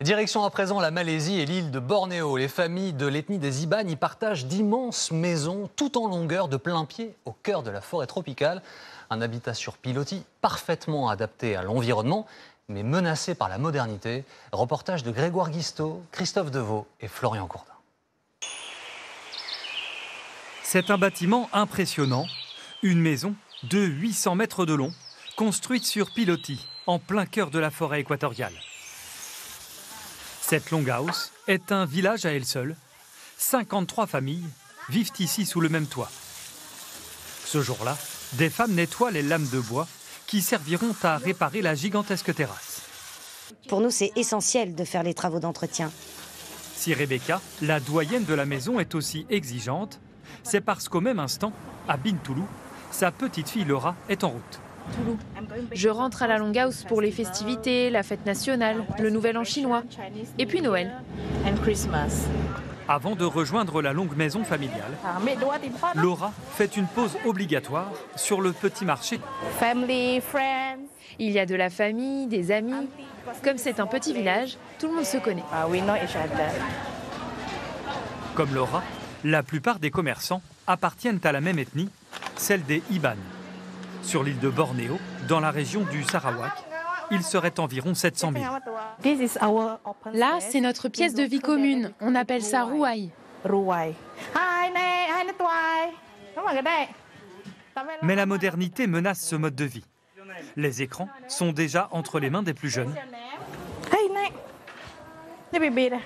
Direction à présent la Malaisie et l'île de Bornéo. Les familles de l'ethnie des Iban y partagent d'immenses maisons tout en longueur de plein pied au cœur de la forêt tropicale. Un habitat sur pilotis parfaitement adapté à l'environnement mais menacé par la modernité. Reportage de Grégoire Guisteau, Christophe Deveau et Florian Courdin. C'est un bâtiment impressionnant, une maison de 800 mètres de long, construite sur pilotis, en plein cœur de la forêt équatoriale. Cette longhouse est un village à elle seule. 53 familles vivent ici sous le même toit. Ce jour-là, des femmes nettoient les lames de bois qui serviront à réparer la gigantesque terrasse. Pour nous, c'est essentiel de faire les travaux d'entretien. Si Rebecca, la doyenne de la maison, est aussi exigeante, c'est parce qu'au même instant, à Bintulu, sa petite fille Laura est en route. Je rentre à la Longhouse pour les festivités, la fête nationale, le Nouvel An chinois et puis Noël. Avant de rejoindre la longue maison familiale, Laura fait une pause obligatoire sur le petit marché. Il y a de la famille, des amis. Comme c'est un petit village, tout le monde se connaît. Comme Laura, la plupart des commerçants appartiennent à la même ethnie, celle des Iban. Sur l'île de Bornéo, dans la région du Sarawak, il serait environ 700 000. Là, c'est notre pièce de vie commune. On appelle ça rouaille. Mais la modernité menace ce mode de vie. Les écrans sont déjà entre les mains des plus jeunes.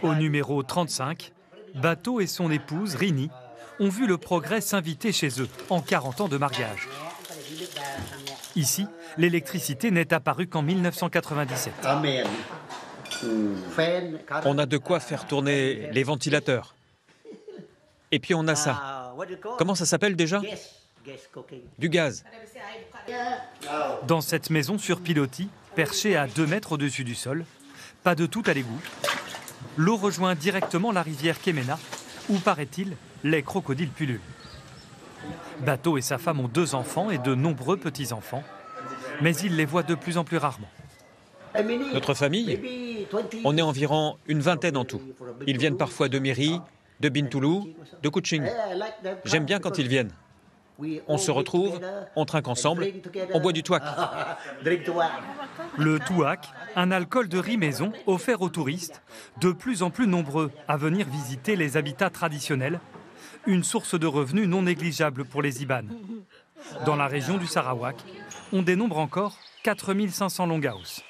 Au numéro 35, Bato et son épouse, Rini, ont vu le progrès s'inviter chez eux en 40 ans de mariage. Ici, l'électricité n'est apparue qu'en 1997. On a de quoi faire tourner les ventilateurs. Et puis on a ça. Comment ça s'appelle déjà? Du gaz. Dans cette maison sur pilotis, perchée à 2 mètres au-dessus du sol, pas de tout à l'égout. L'eau rejoint directement la rivière Kemena, où, paraît-il, les crocodiles pullulent. Bato et sa femme ont 2 enfants et de nombreux petits-enfants, mais ils les voient de plus en plus rarement. Notre famille, on est environ une vingtaine en tout. Ils viennent parfois de Miri, de Bintulu, de Kuching. J'aime bien quand ils viennent. On se retrouve, on trinque ensemble, on boit du touac. Le touac, un alcool de riz maison offert aux touristes, de plus en plus nombreux à venir visiter les habitats traditionnels, une source de revenus non négligeable pour les Iban. Dans la région du Sarawak, on dénombre encore 4500 longhouses.